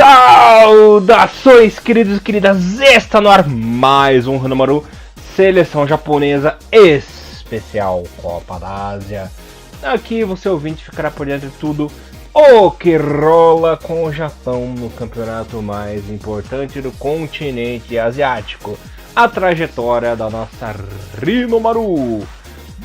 Saudações, queridos e queridas! Está no ar mais um Hinomaru Seleção Japonesa Especial Copa da Ásia. Aqui você ouvinte ficará por dentro de tudo o que rola com o Japão no campeonato mais importante do continente asiático, a trajetória da nossa Hinomaru.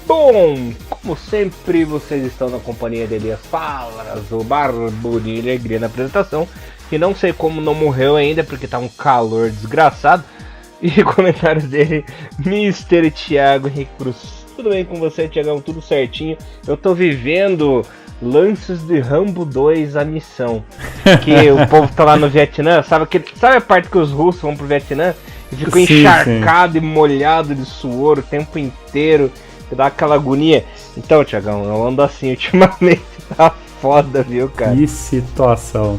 Bom, como sempre, vocês estão na companhia de Elias Palas, o Barbo de Alegria na apresentação, que não sei como não morreu ainda, porque tá um calor desgraçado. E comentários dele, Mr. Thiago Henrique Cruz. Tudo bem com você, Thiagão? Tudo certinho? Eu tô vivendo lances de Rambo 2, a missão. Que o povo tá lá no Vietnã, sabe a parte que os russos vão pro Vietnã e ficam encharcados e molhados de suor o tempo inteiro, que dá aquela agonia? Então, Thiagão, eu ando assim ultimamente, tá foda, viu, cara? Que situação.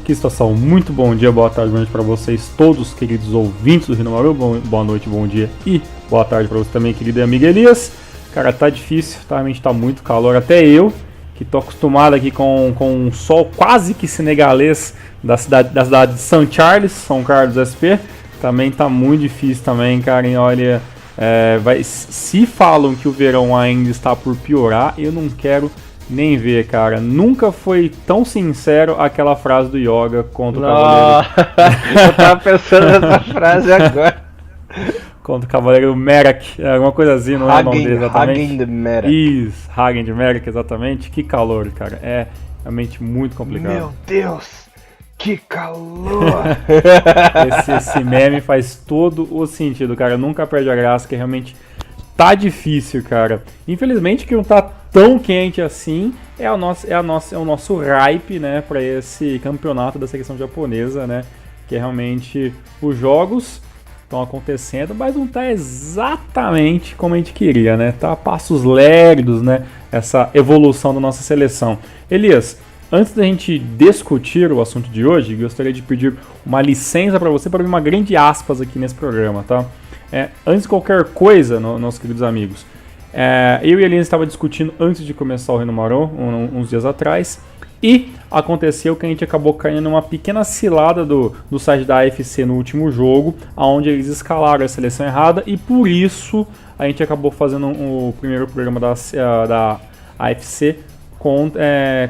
Muito bom dia, boa tarde, boa noite pra vocês todos, queridos ouvintes do Hinomaru. Boa noite, bom dia e boa tarde pra você também, querido amigo Elias. Cara, tá difícil, realmente tá muito calor. Até eu, que tô acostumado aqui com um sol quase que senegalês da cidade de São Carlos SP, também tá muito difícil também, cara. E olha, se falam que o verão ainda está por piorar, eu não quero nem ver, cara. Nunca foi tão sincero aquela frase do Yoga contra o Cavaleiro. Eu tava pensando nessa frase agora. Contra o Cavaleiro Merak, alguma coisa assim, não é o nome dele exatamente? Hagen de Merak. Isso, Hagen de Merak, exatamente. Que calor, cara. É realmente muito complicado. Meu Deus, que calor! Esse meme faz todo o sentido, cara. Nunca perde a graça, que realmente tá difícil, cara. Infelizmente que não tá tão quente assim, é o nosso hype, né, para esse campeonato da seleção japonesa, né, que é realmente os jogos estão acontecendo, mas não tá exatamente como a gente queria, né, tá a passos lerdos, né, essa evolução da nossa seleção. Elias, antes da gente discutir o assunto de hoje, gostaria de pedir uma licença para você para abrir uma grande aspas aqui nesse programa, tá? Antes de qualquer coisa, nossos queridos amigos, eu e a Eliane estava discutindo antes de começar o Hinomaru, uns dias atrás, e aconteceu que a gente acabou caindo numa pequena cilada do site da AFC no último jogo, onde eles escalaram a seleção errada, e por isso a gente acabou fazendo o primeiro programa da AFC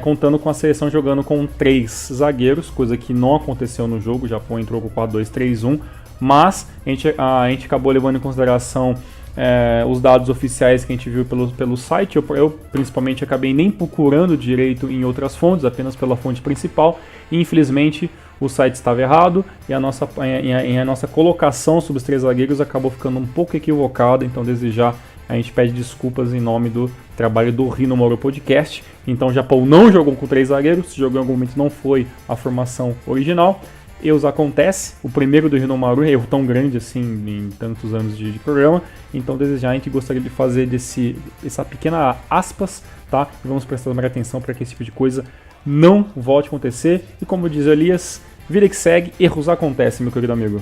contando com a seleção jogando com 3 zagueiros, coisa que não aconteceu no jogo. O Japão entrou com 4-2-3-1, mas a gente acabou levando em consideração os dados oficiais que a gente viu pelo site. Eu principalmente acabei nem procurando direito em outras fontes, apenas pela fonte principal, e infelizmente o site estava errado e a nossa colocação sobre os 3 zagueiros acabou ficando um pouco equivocada. Então desde já a gente pede desculpas em nome do trabalho do Hinomaru Podcast. Então o Japão não jogou com 3 zagueiros, se jogou em algum momento não foi a formação original. Erros acontece, o primeiro do Hinomaru, erro tão grande assim em tantos anos de programa. Então desde já a gente gostaria de fazer essa pequena aspas, tá? E vamos prestar mais atenção para que esse tipo de coisa não volte a acontecer. E como diz Elias, vida que segue, erros acontecem, meu querido amigo.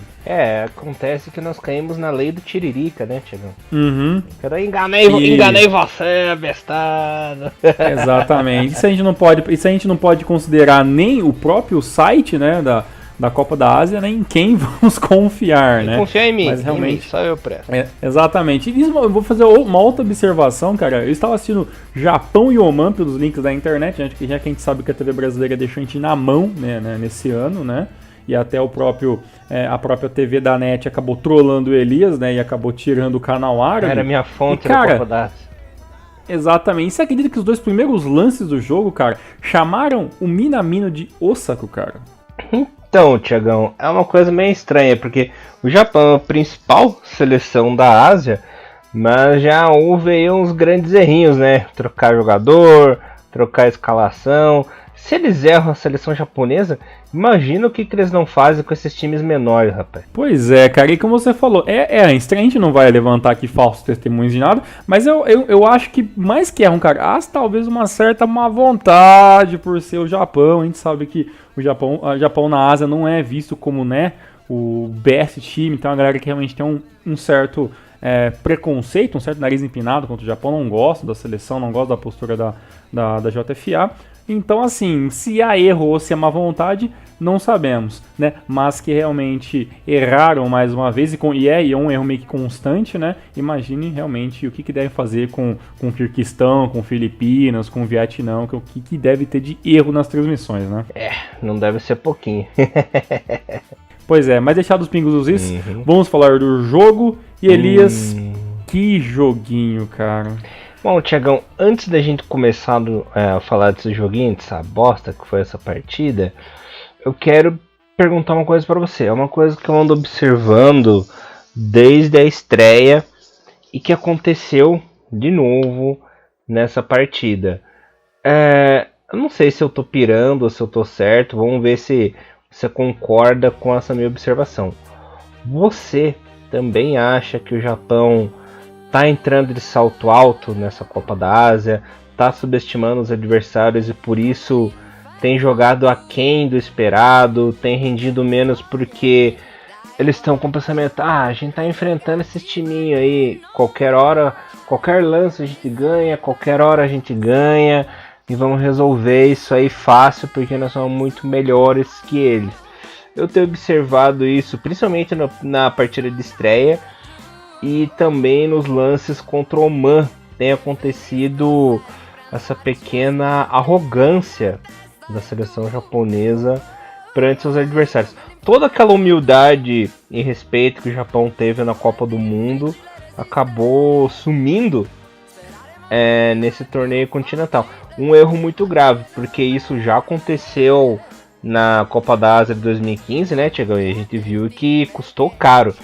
Acontece que nós caímos na lei do Tiririca, né, Thiagão? Uhum. Eu enganei você, bestado. Exatamente. Isso a gente não pode considerar nem o próprio site, né, da Copa da Ásia, nem em quem vamos confiar, né? Confiar em mim, mas realmente, em mim, só eu presto. Exatamente. E eu vou fazer uma outra observação, cara. Eu estava assistindo Japão e Oman pelos links da internet, já que a gente sabe que a TV brasileira deixou a gente na mão, né, nesse ano, né? E até a própria TV da NET acabou trollando o Elias, né? E acabou tirando o canal árabe. Era minha fonte da Copa da Ásia. Exatamente. E você acredita que os 2 primeiros lances do jogo, cara, chamaram o Minamino de Osaka, cara? Então, Thiagão, é uma coisa meio estranha, porque o Japão é a principal seleção da Ásia, mas já houve aí uns grandes errinhos, né? Trocar jogador, trocar escalação. Se eles erram a seleção japonesa, imagina o que eles não fazem com esses times menores, rapaz. Pois é, cara, e como você falou, estranho, a gente não vai levantar aqui falsos testemunhos de nada, mas eu acho que mais que erram, cara, talvez uma certa má vontade por ser o Japão. A gente sabe que o Japão na Ásia não é visto como, né, o best time, então a galera que realmente tem um certo preconceito, um certo nariz empinado contra o Japão, não gosta da seleção, não gosta da postura da JFA. Então, assim, se há erro ou se é má vontade, não sabemos, né? Mas que realmente erraram mais uma vez, e é um erro meio que constante, né? Imagine realmente o que devem fazer com o Quirguistão, com Filipinas, com o Vietnã, o que deve ter de erro nas transmissões, né? Não deve ser pouquinho. Pois é, mas deixados os pingos dos is, vamos falar do jogo. E Elias, que joguinho, cara. Bom, Thiagão, antes da gente começar a falar desse joguinho, dessa bosta que foi essa partida, eu quero perguntar uma coisa pra você. É uma coisa que eu ando observando desde a estreia e que aconteceu de novo nessa partida. Eu não sei se eu tô pirando ou se eu tô certo, vamos ver se você concorda com essa minha observação. Você também acha que o Japão tá entrando de salto alto nessa Copa da Ásia, tá subestimando os adversários e por isso tem jogado aquém do esperado, tem rendido menos porque eles estão com o pensamento, a gente tá enfrentando esses timinhos aí, qualquer hora, qualquer lance a gente ganha, qualquer hora a gente ganha e vamos resolver isso aí fácil porque nós somos muito melhores que eles. Eu tenho observado isso principalmente na partida de estreia, e também nos lances contra o Oman tem acontecido essa pequena arrogância da seleção japonesa perante seus adversários. Toda aquela humildade e respeito que o Japão teve na Copa do Mundo acabou sumindo nesse torneio continental. Um erro muito grave, porque isso já aconteceu na Copa da Ásia de 2015, né, Thiago? E a gente viu que custou caro.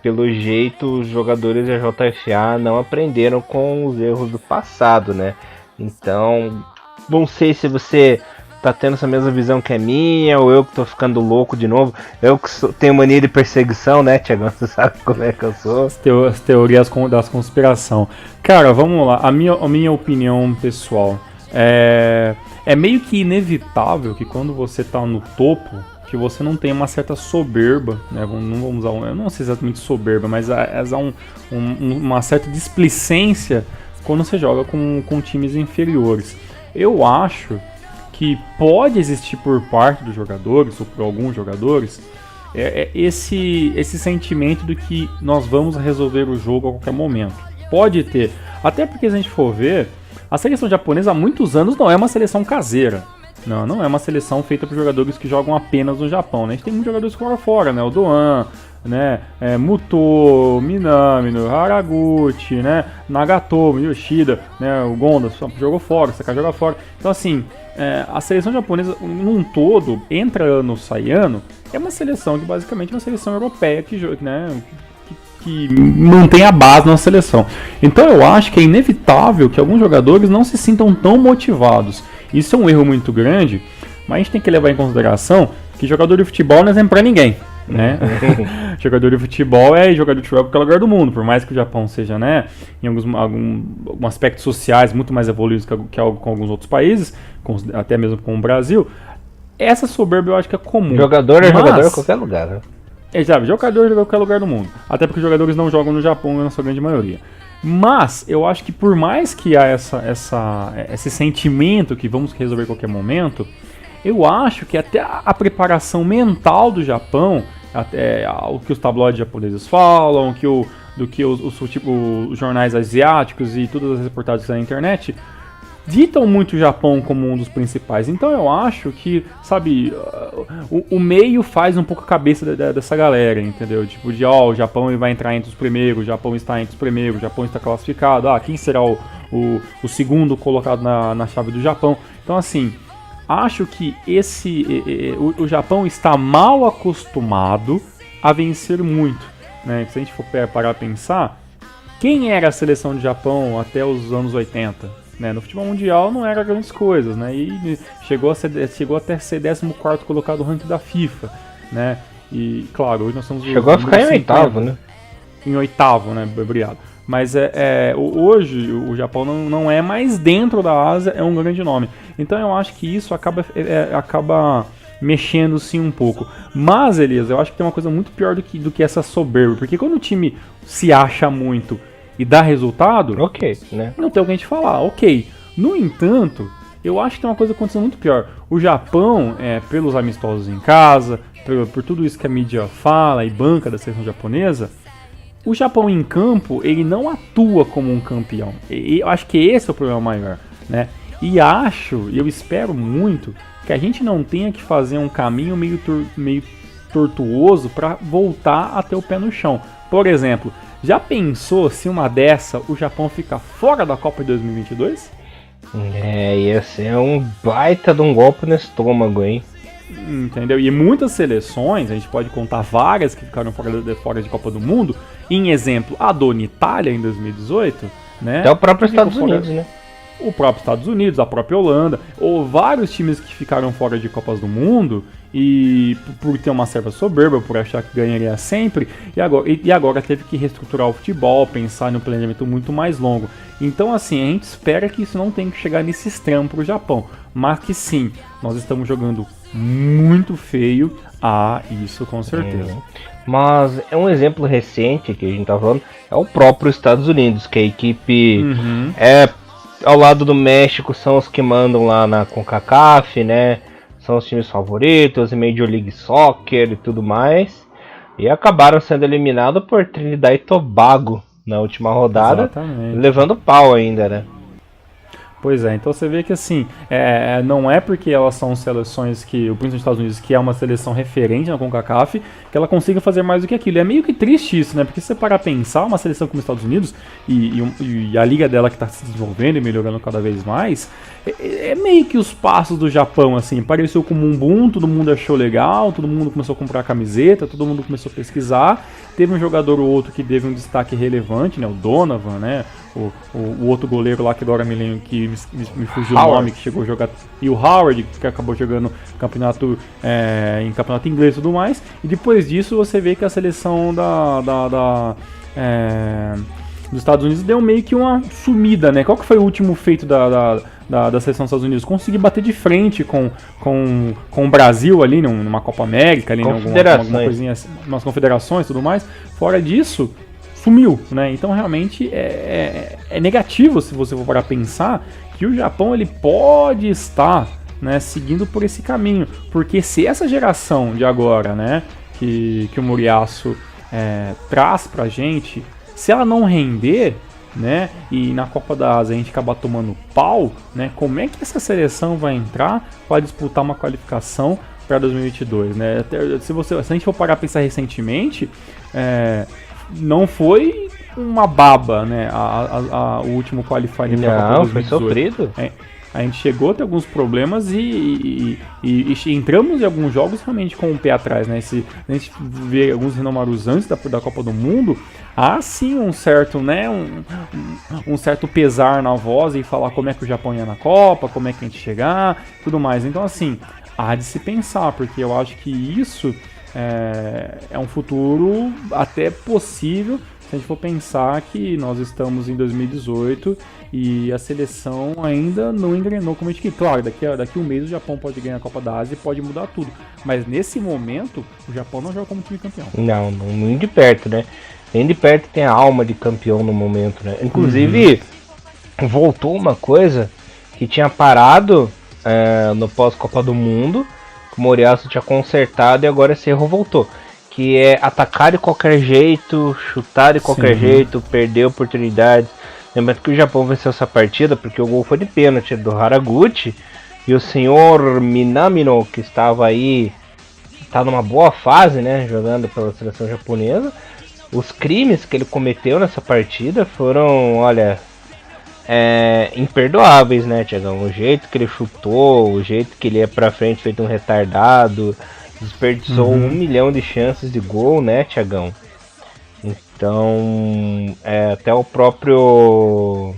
Pelo jeito, os jogadores da JFA não aprenderam com os erros do passado, né? Então, não sei se você tá tendo essa mesma visão que a minha, ou eu que tô ficando louco de novo. Eu que tenho mania de perseguição, né, Thiago? Você sabe como é que eu sou. As teorias das conspiração. Cara, vamos lá. A minha opinião pessoal é meio que inevitável que quando você tá no topo, que você não tem uma certa soberba, né? Não vamos usar, eu não sei exatamente soberba, mas uma certa displicência quando você joga com times inferiores. Eu acho que pode existir por parte dos jogadores, ou por alguns jogadores, esse sentimento de que nós vamos resolver o jogo a qualquer momento. Pode ter. Até porque se a gente for ver, a seleção japonesa há muitos anos não é uma seleção caseira. Não é uma seleção feita por jogadores que jogam apenas no Japão, né? A gente tem muitos jogadores que jogam fora, né? O Doan, né? Muto, Minami, Haraguchi, né? Nagatomo, Yoshida, né? O Gonda jogou fora, o Sakai joga fora. Então, assim, a seleção japonesa, num todo, entra ano, sai ano, é uma seleção que basicamente é uma seleção europeia que mantém a base na seleção. Então eu acho que é inevitável que alguns jogadores não se sintam tão motivados. Isso é um erro muito grande, mas a gente tem que levar em consideração que jogador de futebol não é exemplo pra ninguém, né? Jogador de futebol é jogador de futebol em qualquer lugar do mundo, por mais que o Japão seja, né, em alguns aspectos sociais muito mais evoluídos que com alguns outros países, até mesmo com o Brasil. Essa soberba eu acho que é comum. Jogador é jogador em qualquer lugar, né? Sabe, jogador em qualquer lugar do mundo. Até porque os jogadores não jogam no Japão na sua grande maioria. Mas eu acho que por mais que há esse sentimento que vamos resolver a qualquer momento, eu acho que até a preparação mental do Japão, até o que os tabloides japoneses falam, do que os jornais asiáticos e todas as reportagens na internet, ditam muito o Japão como um dos principais. Então eu acho que, sabe, o meio faz um pouco a cabeça dessa galera, entendeu? Tipo, o Japão vai entrar entre os primeiros, o Japão está entre os primeiros, o Japão está classificado, quem será o segundo colocado na chave do Japão? Então, assim, acho que o Japão está mal acostumado a vencer muito, né? Se a gente for parar a pensar, quem era a seleção de Japão até os anos 80? Né, no futebol mundial não era grandes coisas, né, e chegou até ser 14º colocado no ranking da FIFA, né, e claro, hoje nós somos... Chegou a ficar em oitavo, né? Em oitavo, né, obrigado. Mas hoje o Japão não é mais dentro da Ásia, é um grande nome. Então eu acho que isso acaba mexendo sim um pouco. Mas, Elias, eu acho que tem uma coisa muito pior do que essa soberba, porque quando o time se acha muito e dá resultado, ok, né? Não tem o que a gente falar, ok. No entanto, eu acho que tem uma coisa acontecendo muito pior. O Japão, pelos amistosos em casa, por tudo isso que a mídia fala e banca da seleção japonesa, o Japão em campo, ele não atua como um campeão. Eu acho que esse é o problema maior, né? E eu espero muito que a gente não tenha que fazer um caminho meio tortuoso para voltar a ter o pé no chão. Por exemplo, já pensou se uma dessa o Japão fica fora da Copa de 2022? Ia ser um baita de um golpe no estômago, hein? Entendeu? E muitas seleções, a gente pode contar várias que ficaram fora de Copa do Mundo. Em exemplo, a dona Itália em 2018, né? Até o próprio Estados Unidos, né? O próprio Estados Unidos, a própria Holanda, ou vários times que ficaram fora de Copas do Mundo e por ter uma certa soberba, por achar que ganharia sempre, e agora teve que reestruturar o futebol, pensar no planejamento muito mais longo. Então, assim, a gente espera que isso não tenha que chegar nesse extremo para o Japão, mas que sim, nós estamos jogando muito feio, isso com certeza. Mas é um exemplo recente que a gente tá falando, é o próprio Estados Unidos, que a equipe ao lado do México são os que mandam lá na CONCACAF, né? São os times favoritos, Major League Soccer e tudo mais. E acabaram sendo eliminados por Trinidad e Tobago na última rodada. Exatamente. Levando pau ainda, né? Pois é, então você vê que assim, não é porque elas são seleções que, o príncipe dos Estados Unidos, que é uma seleção referente na CONCACAF, que ela consiga fazer mais do que aquilo. É meio que triste isso, né? Porque se você parar a pensar, uma seleção como os Estados Unidos e a liga dela que está se desenvolvendo e melhorando cada vez mais, é meio que os passos do Japão, assim, pareceu como um boom, todo mundo achou legal, todo mundo começou a comprar camiseta, todo mundo começou a pesquisar, teve um jogador ou outro que teve um destaque relevante, né? O Donovan, né? O outro goleiro lá que agora me lembro que me fugiu o nome, que chegou a jogar, e o Howard, que acabou jogando campeonato em campeonato inglês e tudo mais. E depois disso você vê que a seleção dos Estados Unidos deu meio que uma sumida, né? Qual que foi o último feito da seleção dos Estados Unidos? Conseguir bater de frente com o Brasil ali numa Copa América, ali, alguma coisinha, umas confederações e tudo mais. Fora disso, sumiu, né? Então realmente é negativo se você for para pensar que o Japão ele pode estar, né, seguindo por esse caminho, porque se essa geração de agora, né, que o Moriyasu traz pra gente, se ela não render, né, e na Copa da Ásia a gente acabar tomando pau, né, como é que essa seleção vai entrar para disputar uma qualificação para 2022, né? Se a gente for parar a pensar recentemente, não foi uma baba, né? O último qualifier para a Copa 2018. Foi sofrido. A gente chegou a ter alguns problemas e entramos em alguns jogos realmente com o pé atrás, né? Se a gente vê alguns Renomarus antes da Copa do Mundo, há sim um certo, né? Um certo pesar na voz e falar como é que o Japão ia na Copa, como é que a gente chegar, tudo mais. Então, assim, há de se pensar, porque eu acho que isso é um futuro até possível se a gente for pensar que nós estamos em 2018 e a seleção ainda não engrenou como a gente quer. Claro, daqui um mês o Japão pode ganhar a Copa da Ásia e pode mudar tudo. Mas nesse momento, o Japão não joga como time campeão. Não, nem de perto, né? Nem de perto tem a alma de campeão no momento, né? Inclusive, voltou uma coisa que tinha parado no pós-Copa do Mundo, que o Moriyasu tinha consertado e agora esse erro voltou. Que é atacar de qualquer jeito, chutar de qualquer jeito, perder oportunidades. Lembrando que o Japão venceu essa partida porque o gol foi de pênalti do Haraguchi. E o senhor Minamino, que estava aí, está numa boa fase, né, jogando pela seleção japonesa. Os crimes que ele cometeu nessa partida foram, olha, imperdoáveis, né, Thiagão? O jeito que ele chutou, o jeito que ele ia pra frente feito um retardado, desperdiçou 1 milhão de chances de gol, né, Thiagão? Então, até o próprio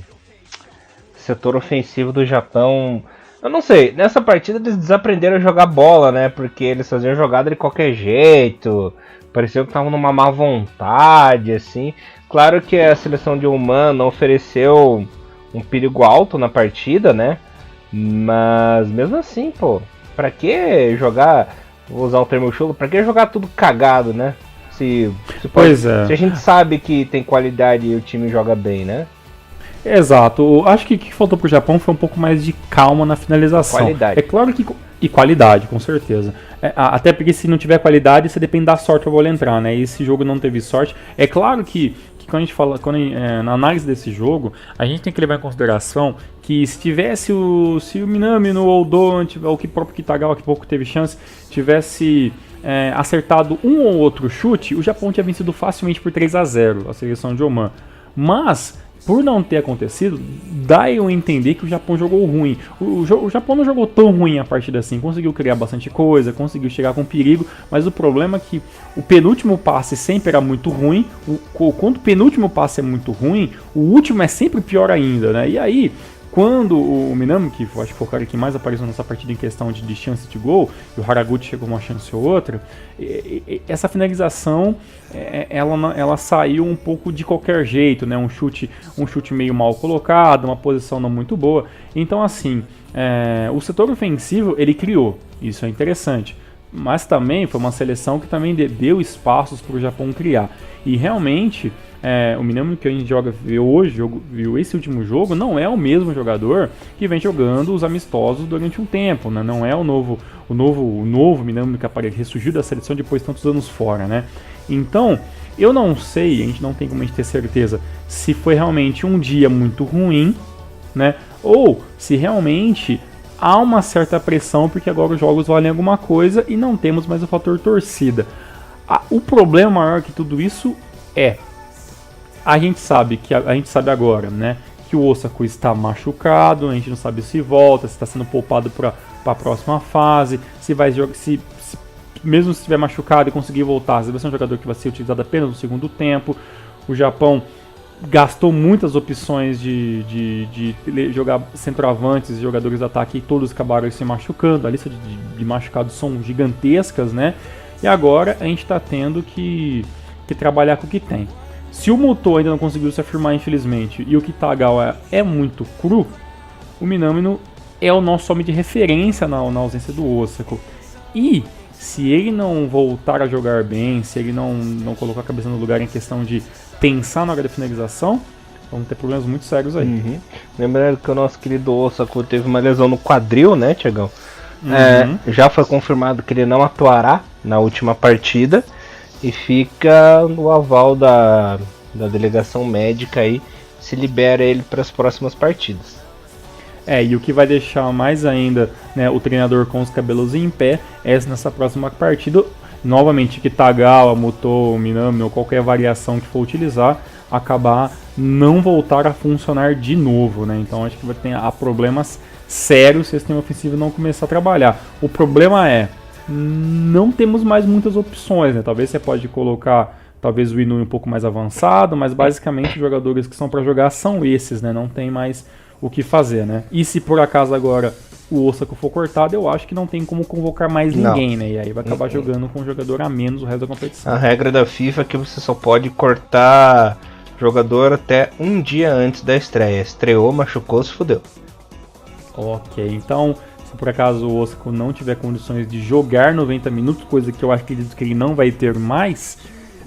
setor ofensivo do Japão, eu não sei, nessa partida eles desaprenderam a jogar bola, né, porque eles faziam jogada de qualquer jeito, parecia que estavam numa má vontade, assim. Claro que a seleção de Oman não ofereceu um perigo alto na partida, né, mas mesmo assim, pô, pra que jogar... Vou usar um termo chulo, pra que jogar tudo cagado, né? Se a gente sabe que tem qualidade e o time joga bem, né? Exato. Acho que o que faltou pro Japão foi um pouco mais de calma na finalização. Qualidade. É claro que... E qualidade, com certeza. Até porque se não tiver qualidade, você depende da sorte pra bola entrar, né? E esse jogo não teve sorte. É claro que quando a gente fala, na análise desse jogo, a gente tem que levar em consideração que se tivesse o Minami no Oldon, ou que próprio Kitagawa, que pouco teve chance, tivesse acertado um ou outro chute, o Japão tinha vencido facilmente por 3-0 a seleção de Oman. Mas, por não ter acontecido, dá eu entender que o Japão jogou ruim. O Japão não jogou tão ruim a partida assim, conseguiu criar bastante coisa, conseguiu chegar com perigo, mas o problema é que o penúltimo passe sempre era muito ruim, quando o penúltimo passe é muito ruim, o último é sempre pior ainda, né? E aí, quando o Minami, que eu acho que foi o cara que mais apareceu nessa partida em questão de chance de gol, e o Haraguchi chegou uma chance ou outra, essa finalização ela saiu um pouco de qualquer jeito, né? Um chute meio mal colocado, uma posição não muito boa. Então, assim, o setor ofensivo ele criou, isso é interessante. Mas também foi uma seleção que também deu espaços para o Japão criar. E realmente, o Minami que a gente viu esse último jogo, não é o mesmo jogador que vem jogando os amistosos durante um tempo, né? Não é o novo Minami que ressurgiu da seleção depois de tantos anos fora, né? Então, eu não sei, a gente não tem como a gente ter certeza se foi realmente um dia muito ruim, né? Ou se realmente há uma certa pressão porque agora os jogos valem alguma coisa e não temos mais o fator torcida. O problema maior que tudo isso a gente sabe agora, né, que o Osaka está machucado, a gente não sabe se volta, se está sendo poupado para a próxima fase, se vai jogar, mesmo se estiver machucado e conseguir voltar, se vai ser um jogador que vai ser utilizado apenas no segundo tempo. O Japão gastou muitas opções de jogar centroavantes e jogadores de ataque e todos acabaram se machucando. A lista de machucados são gigantescas, né? E agora a gente está tendo que trabalhar com o que tem. Se o Muto ainda não conseguiu se afirmar, infelizmente, e o Kitagawa é muito cru, o Minamino é o nosso homem de referência na ausência do Osaka. E se ele não voltar a jogar bem, se ele não colocar a cabeça no lugar em questão de pensar na hora da finalização, vamos ter problemas muito sérios aí. Uhum. Lembrando que o nosso querido Osaka teve uma lesão no quadril, né, Tiagão? Já foi confirmado que ele não atuará na última partida e fica no aval da delegação médica aí, se libera ele para as próximas partidas. E o que vai deixar mais ainda, né, o treinador com os cabelos em pé é nessa próxima partida, novamente Kitagawa, Muto, Minami ou qualquer variação que for utilizar, acabar não voltar a funcionar de novo, né? Então acho que vai ter problemas sérios se o sistema ofensivo não começar a trabalhar. O problema não temos mais muitas opções, né? Talvez você pode colocar o Inoue um pouco mais avançado, mas basicamente os jogadores que são para jogar são esses, né? Não tem mais o que fazer, né? E se por acaso agora o Osaka for cortado, eu acho que não tem como convocar mais ninguém, né? E aí vai acabar jogando com um jogador a menos o resto da competição. A regra da FIFA é que você só pode cortar jogador até um dia antes da estreia. Estreou, machucou, se fudeu. Ok, então se por acaso o Osaka não tiver condições de jogar 90 minutos, coisa que eu acredito que ele não vai ter mais,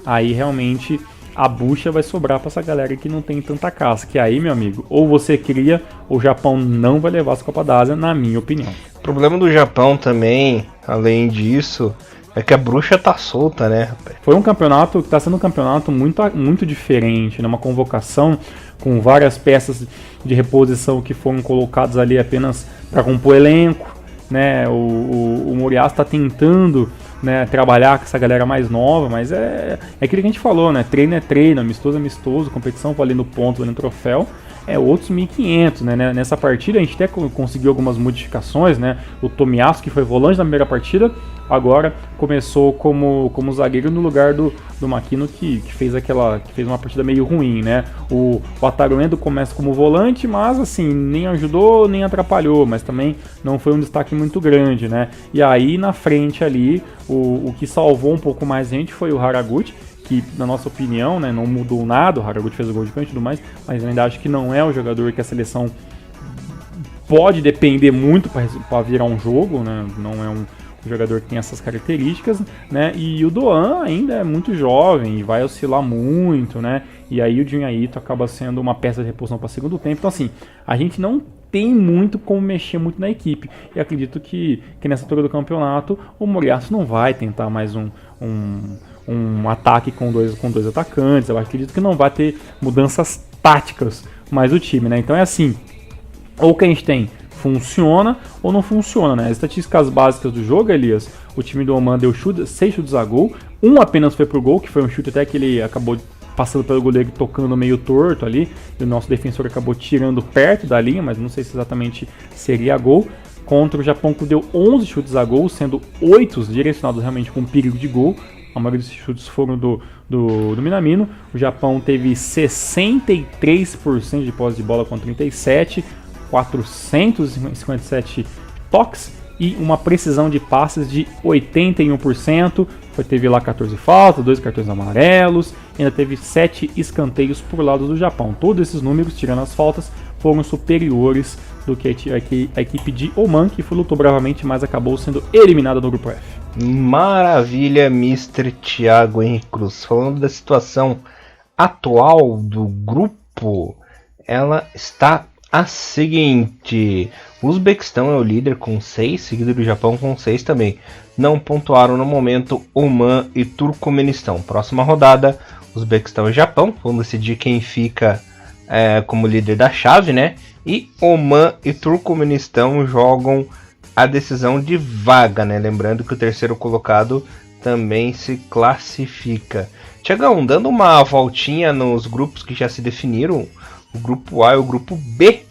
aí realmente a bucha vai sobrar para essa galera que não tem tanta casca. Que aí, meu amigo, ou você cria, ou o Japão não vai levar essa Copa da Ásia, na minha opinião. O problema do Japão também, além disso, é que a bruxa tá solta, né, rapaz? Foi um campeonato que tá sendo um campeonato muito diferente, né? Uma convocação com várias peças de reposição que foram colocadas ali apenas para compor elenco, né? O Moriyasu está tentando, né, trabalhar com essa galera mais nova, mas é aquilo que a gente falou, né? Treino é treino, amistoso é amistoso, competição valendo ponto, valendo troféu, outros 1.500, né? Nessa partida a gente até conseguiu algumas modificações, né? O Tomiyasu, que foi volante na primeira partida, agora começou como zagueiro no lugar do Makino, que fez uma partida meio ruim, né? O Wataru Endo começa como volante, mas assim, nem ajudou, nem atrapalhou, mas também não foi um destaque muito grande, né? E aí na frente ali, o que salvou um pouco mais a gente foi o Haraguchi, que na nossa opinião, né, não mudou nada. O Haraguchi fez o gol de canto e tudo mais, mas eu ainda acho que não é o jogador que a seleção pode depender muito para virar um jogo, né? Não é um jogador que tem essas características, né? E o Doan ainda é muito jovem e vai oscilar muito, né? E aí o Junya Ito acaba sendo uma peça de reposição para segundo tempo. Então assim, a gente não tem muito como mexer muito na equipe. E acredito que nessa altura do campeonato o Moriarty não vai tentar mais um ataque com dois atacantes. Eu acredito que não vai ter mudanças táticas mais do time, né? Então é assim, ou que a gente tem funciona ou não funciona, né? As estatísticas básicas do jogo, Elias, o time do Oman deu 6 chutes a gol, um apenas foi pro gol, que foi um chute até que ele acabou passando pelo goleiro tocando meio torto ali, e o nosso defensor acabou tirando perto da linha, mas não sei se exatamente seria gol. Contra o Japão, que deu 11 chutes a gol, sendo 8 direcionados realmente com perigo de gol. A maioria desses chutes foram do Minamino. O Japão teve 63% de posse de bola com 37%, 457 toques e uma precisão de passes de 81%. Teve lá 14 faltas, 2 cartões amarelos, ainda teve 7 escanteios por lado do Japão. Todos esses números, tirando as faltas, foram superiores do que a equipe de Oman, que lutou bravamente, mas acabou sendo eliminada no grupo F. Maravilha, Mr. Thiago Henrique Cruz. Falando da situação atual do grupo, ela está a seguinte: o Uzbequistão é o líder com 6, seguido do Japão com 6 também. Não pontuaram no momento Oman e Turcomenistão. Próxima rodada, Uzbequistão e Japão vão decidir quem fica como líder da chave, né? E Oman e Turcomenistão jogam a decisão de vaga, né? Lembrando que o terceiro colocado também se classifica. Tiagão, dando uma voltinha nos grupos que já se definiram, o grupo A e o grupo B.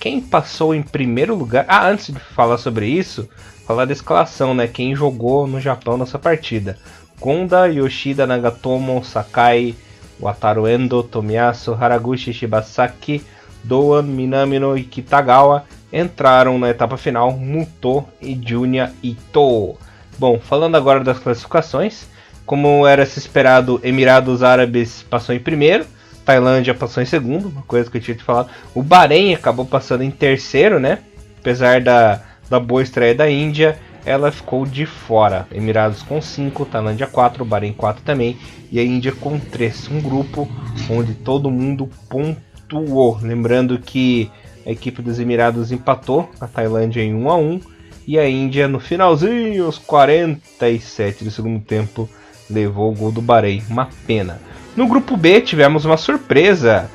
Quem passou em primeiro lugar? Antes de falar sobre isso, falar da escalação, né? Quem jogou no Japão nessa partida: Gonda, Yoshida, Nagatomo, Sakai, Wataru Endo, Tomiyasu, Haraguchi, Shibasaki, Doan, Minamino e Kitagawa. Entraram na etapa final Muto e Junya Ito. Bom, falando agora das classificações, como era se esperado, Emirados Árabes passou em primeiro, Tailândia passou em segundo, uma coisa que eu tinha te falado. O Bahrein acabou passando em terceiro, né? Apesar da boa estreia da Índia, ela ficou de fora. Emirados com 5, Tailândia 4, Bahrein 4 também, e a Índia com 3. Um grupo onde todo mundo pontuou. Lembrando que a equipe dos Emirados empatou a Tailândia em 1-1, e a Índia no finalzinho, aos 47 do segundo tempo, levou o gol do Bahrein. Uma pena. No grupo B tivemos uma surpresa.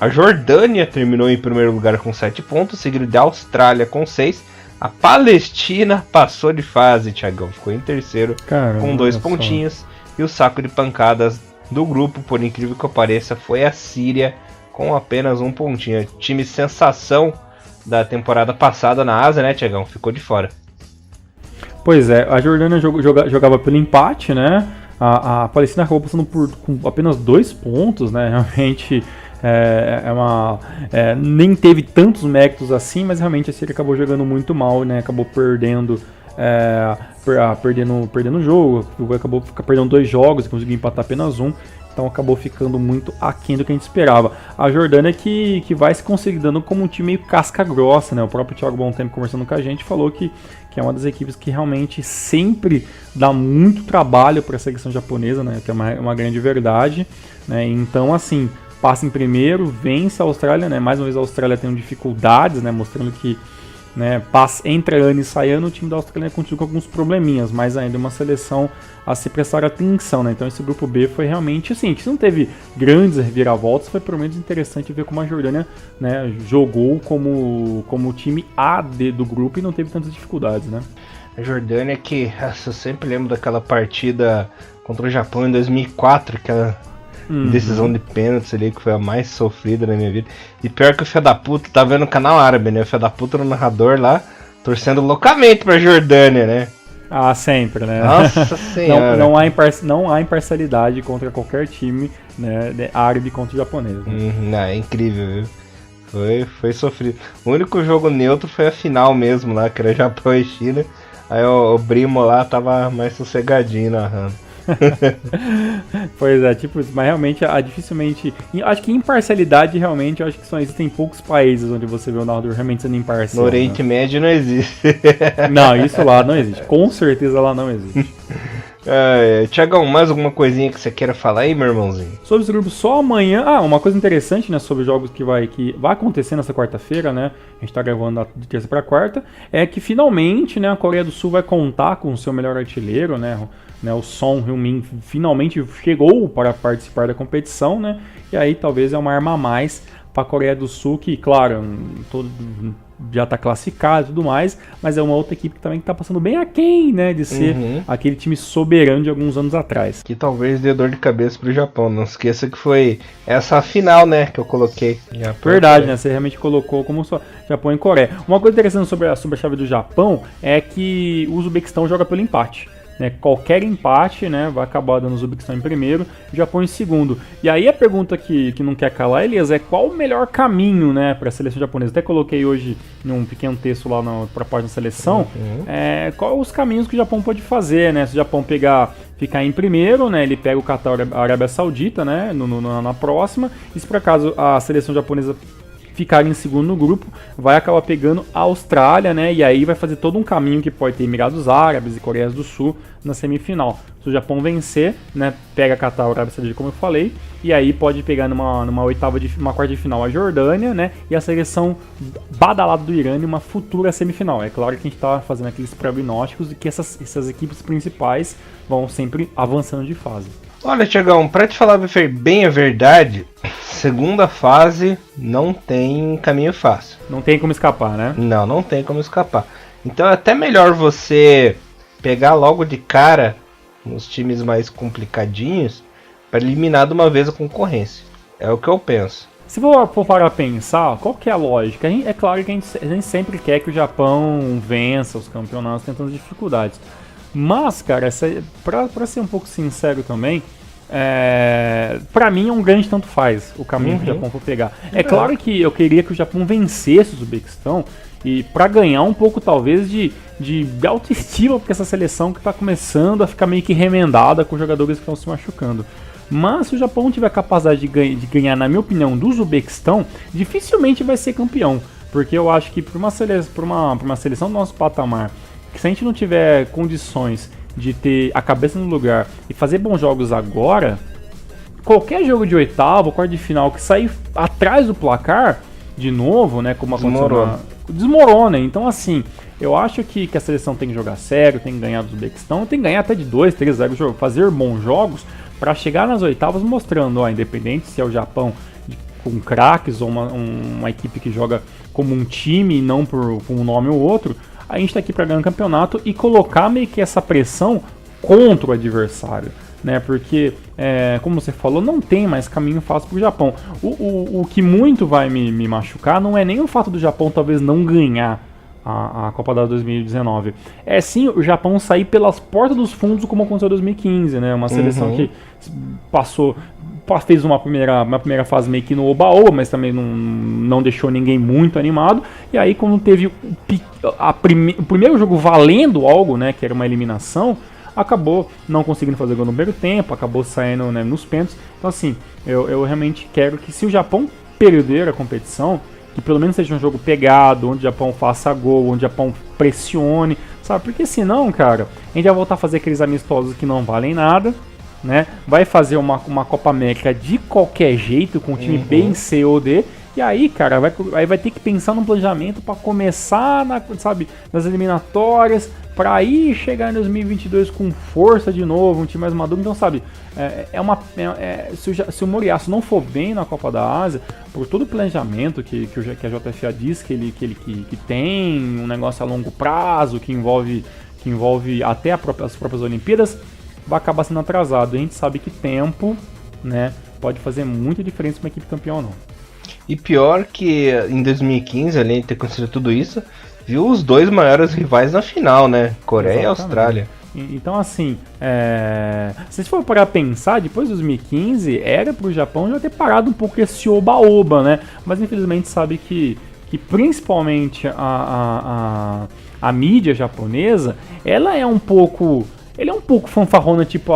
A Jordânia terminou em primeiro lugar com 7 pontos, seguido da Austrália com 6. A Palestina passou de fase, Thiagão, ficou em terceiro. Caramba, com 2 pontinhos. E o saco de pancadas do grupo, por incrível que pareça, foi a Síria, com apenas 1 pontinho. Time sensação da temporada passada na Ásia, né, Thiagão? Ficou de fora. Pois é, a Jordânia jogava pelo empate, né? A Palestina acabou passando com apenas 2 pontos, né? Realmente nem teve tantos méritos assim, mas realmente a Síria acabou jogando muito mal, né? Acabou perdendo o jogo, acabou perdendo 2 jogos e conseguiu empatar apenas 1. Então acabou ficando muito aquém do que a gente esperava. A Jordânia que vai se consolidando como um time meio casca grossa, né? O próprio Thiago Bom Tempo, conversando com a gente, falou que é uma das equipes que realmente sempre dá muito trabalho para a seleção japonesa, né? Que é uma grande verdade, né? Então, assim, passa em primeiro, vence a Austrália, né? Mais uma vez a Austrália tem dificuldades, né? Mostrando que, né, entra ano e sai ano, o time da Austrália continua com alguns probleminhas, mas ainda é uma seleção a se prestar atenção, né? Então esse grupo B foi realmente assim, que não teve grandes reviravoltas, foi pelo menos interessante ver como a Jordânia, né, jogou como time A do grupo e não teve tantas dificuldades, né? A Jordânia que, eu sempre lembro daquela partida contra o Japão em 2004, aquela decisão de pênaltis ali, que foi a mais sofrida na minha vida. E pior que o filho da puta, tá vendo o canal árabe, né? O filho da puta no narrador lá, torcendo loucamente pra Jordânia, né? Ah, sempre, né? Nossa senhora. Não há imparcialidade contra qualquer time, né, árabe contra o japonês. Né? É incrível, viu? Foi sofrido. O único jogo neutro foi a final mesmo lá, que era Japão e China. Aí o Brimo lá tava mais sossegadinho narrando. Pois é, tipo isso, mas realmente, dificilmente, acho que imparcialidade realmente, acho que só existem poucos países onde você vê o narrador realmente sendo imparcial. No Oriente Médio não existe. Não, isso lá não existe, com certeza lá não existe. Tiagão, mais alguma coisinha que você queira falar aí, meu irmãozinho? Sobre esse grupo, só amanhã. Uma coisa interessante, né, sobre jogos que vai acontecer nessa quarta-feira, né? A gente tá gravando de terça pra quarta. É que finalmente, né, a Coreia do Sul vai contar com o seu melhor artilheiro, né? O Son Heung-min finalmente chegou para participar da competição, né? E aí talvez é uma arma a mais para a Coreia do Sul, que, claro, já está classificado e tudo mais, mas é uma outra equipe que também está passando bem aquém, né, de ser aquele time soberano de alguns anos atrás. Que talvez dê dor de cabeça pro Japão. Não esqueça que foi essa final, né, que eu coloquei. Verdade, né? Você realmente colocou como só Japão e Coreia. Uma coisa interessante sobre a chave do Japão é que o Uzbequistão joga pelo empate. Né, qualquer empate, né, vai acabar dando o Uzbequistão em primeiro e o Japão em segundo. E aí a pergunta que não quer calar, Elias, é qual o melhor caminho, né, para a seleção japonesa? Até coloquei hoje num pequeno texto lá para a página da seleção, qual os caminhos que o Japão pode fazer, né? Se o Japão ficar em primeiro, né, ele pega o Catar, a Arábia Saudita, né, na próxima, e se por acaso a seleção japonesa ficar em segundo no grupo, vai acabar pegando a Austrália, né? E aí vai fazer todo um caminho que pode ter Emirados Árabes e Coreias do Sul na semifinal. Se o Japão vencer, né? Pega a Catar, a Arábia Saudita, como eu falei, e aí pode pegar numa quarta de final a Jordânia, né? E a seleção badalada do Irã em uma futura semifinal. É claro que a gente está fazendo aqueles prognósticos de que essas equipes principais vão sempre avançando de fase. Olha, Tiagão, pra te falar bem a verdade, segunda fase não tem caminho fácil. Não tem como escapar, né? Não tem como escapar. Então é até melhor você pegar logo de cara nos times mais complicadinhos para eliminar de uma vez a concorrência. É o que eu penso. Se for parar a pensar, qual que é a lógica? É claro que a gente sempre quer que o Japão vença os campeonatos tentando dificuldades. Mas, cara, pra ser um pouco sincero também, pra mim é um grande tanto faz o caminho que o Japão for pegar. É claro que eu queria que o Japão vencesse o Uzbequistão e pra ganhar um pouco talvez de autoestima, porque essa seleção que tá começando a ficar meio que remendada com jogadores que estão se machucando. Mas se o Japão tiver capacidade de ganhar, na minha opinião, do Uzbequistão, dificilmente vai ser campeão. Porque eu acho que pra uma seleção do nosso patamar, que se a gente não tiver condições de ter a cabeça no lugar e fazer bons jogos agora, qualquer jogo de oitavo, quarto de final que sair atrás do placar, de novo, né, como aconteceu desmorona. Então, assim, eu acho que a seleção tem que jogar sério, tem que ganhar do Uzbequistão, tem que ganhar até de 2, 3-0, fazer bons jogos para chegar nas oitavas mostrando, independente se é o Japão com craques ou uma equipe que joga como um time e não por um nome ou outro, a gente está aqui para ganhar um campeonato e colocar meio que essa pressão contra o adversário, né? Porque, como você falou, não tem mais caminho fácil para o Japão. O que muito vai me machucar não é nem o fato do Japão talvez não ganhar a Copa da 2019. É sim o Japão sair pelas portas dos fundos como aconteceu em 2015, né? Uma seleção que fez uma primeira fase meio que no oba-oba, mas também não deixou ninguém muito animado. E aí quando teve o primeiro jogo valendo algo, né, que era uma eliminação, acabou não conseguindo fazer gol no primeiro tempo, acabou saindo, né, nos pênaltis. Então assim, eu realmente quero que se o Japão perder a competição, que pelo menos seja um jogo pegado, onde o Japão faça gol, onde o Japão pressione, sabe? Porque senão, cara, a gente vai voltar a fazer aqueles amistosos que não valem nada, né? Vai fazer uma Copa América de qualquer jeito, com o time bem C ou D, e aí, cara, vai ter que pensar num planejamento para começar, nas eliminatórias, para aí chegar em 2022 com força de novo, um time mais maduro. Então, sabe, se o Moriyasu não for bem na Copa da Ásia, por todo o planejamento que a JFA diz que tem, um negócio a longo prazo, que envolve até as próprias Olimpíadas, vai acabar sendo atrasado. A gente sabe que tempo, né, pode fazer muita diferença para uma equipe campeã ou não. E pior que em 2015, além de ter acontecido tudo isso, viu os dois maiores rivais na final, né? Coreia e Austrália. Então, assim, se for para pensar, depois de 2015, era para o Japão já ter parado um pouco esse oba-oba, né? Mas infelizmente sabe que principalmente a mídia japonesa, ela é um pouco ele é um pouco fanfarrona, tipo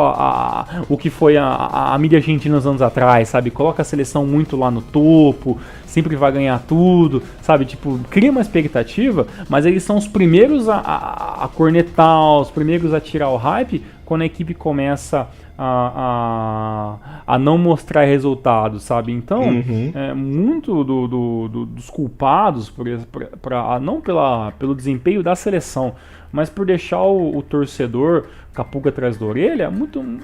o que foi a mídia argentina uns anos atrás, sabe? Coloca a seleção muito lá no topo, sempre vai ganhar tudo, sabe? Tipo, cria uma expectativa, mas eles são os primeiros a cornetar, os primeiros a tirar o hype quando a equipe começa a não mostrar resultados, sabe? Então, muito dos culpados, não pelo desempenho da seleção, mas por deixar o torcedor com a pulga atrás da orelha,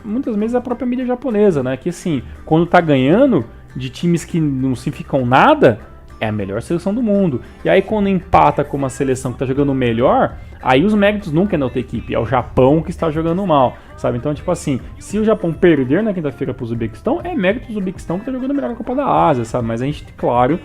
muitas vezes a própria mídia japonesa, né? Que assim, quando tá ganhando de times que não significam nada, é a melhor seleção do mundo. E aí quando empata com uma seleção que tá jogando melhor, aí os méritos nunca é da outra equipe, é o Japão que está jogando mal, sabe? Então, tipo assim, se o Japão perder na quinta-feira pro Uzbequistão, é mérito do Uzbequistão que tá jogando melhor na Copa da Ásia, sabe? Mas a gente, claro,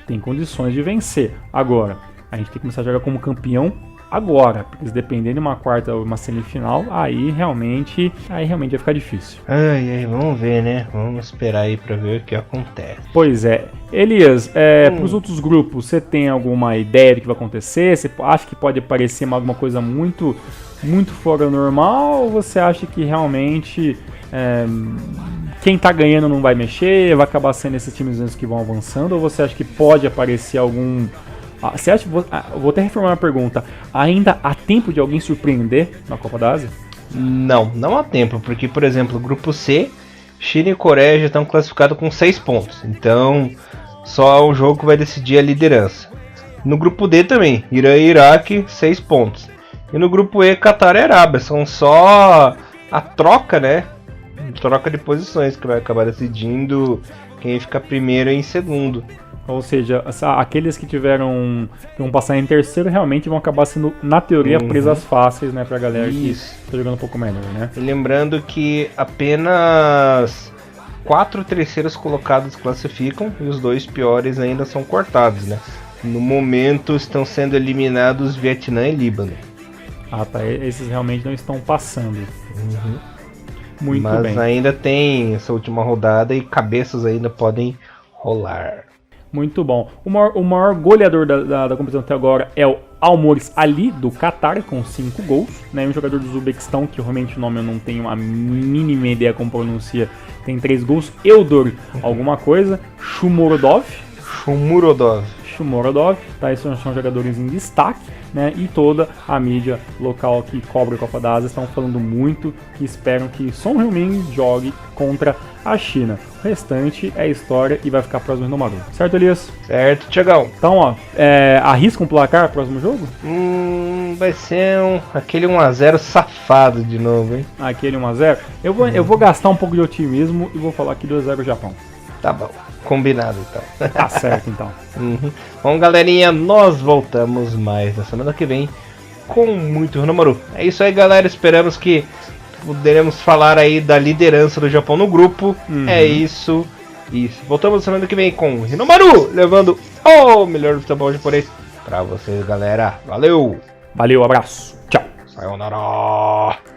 tem condições de vencer. Agora, a gente tem que começar a jogar como campeão agora, porque se depender de uma quarta ou uma semifinal, aí realmente vai ficar difícil. Ai, vamos ver, né? Vamos esperar aí pra ver o que acontece. Pois é. Elias, pros outros grupos, você tem alguma ideia do que vai acontecer? Você acha que pode aparecer alguma coisa muito, muito fora do normal? Ou você acha que realmente quem tá ganhando não vai mexer, vai acabar sendo esses times que vão avançando? Ou você acha que pode aparecer algum... Você acha, vou até reformular a pergunta, ainda há tempo de alguém surpreender na Copa da Ásia? Não há tempo, porque, por exemplo, o grupo C, China e Coreia já estão classificados com 6 pontos, então só um jogo que vai decidir a liderança. No grupo D também, Irã e Iraque, 6 pontos. E no grupo E, Catar e Arábia, são só a troca, né? Troca de posições que vai acabar decidindo quem fica primeiro e em segundo. Ou seja, aqueles que vão passar em terceiro realmente vão acabar sendo, na teoria, presas fáceis, né, pra galera que tá jogando um pouco melhor, né? E lembrando que apenas 4 terceiros colocados classificam e os 2 piores ainda são cortados, né? No momento estão sendo eliminados Vietnã e Líbano. Tá. Esses realmente não estão passando. Muito Mas bem. Mas ainda tem essa última rodada e cabeças ainda podem rolar. Muito bom. O maior goleador da competição até agora é o Almores Ali, do Catar, com 5 gols. Né? Um jogador do Uzbequistão, que realmente o nome eu não tenho a mínima ideia como pronuncia, tem 3 gols. Eudor, alguma coisa. Shomurodov, tá? Esses são jogadores em destaque, né? E toda a mídia local que cobre a Copa da Ásia estão falando muito que esperam que Son Heung-min jogue contra a China. O restante é história e vai ficar próximo no Maru. Certo, Elias? Certo, Thiagão. Então, arrisca um placar próximo jogo? Vai ser aquele 1x0 safado de novo, hein? Aquele 1x0? Eu vou gastar um pouco de otimismo e vou falar que 2x0 Japão. Tá bom. Combinado, então. Tá certo, então. Bom, galerinha, nós voltamos mais na semana que vem com muito Hinomaru. É isso aí, galera. Esperamos que poderemos falar aí da liderança do Japão no grupo. É isso. Voltamos na semana que vem com Hinomaru, levando o melhor do futebol japonês pra vocês, galera. Valeu! Valeu, abraço. Tchau. Sayonara!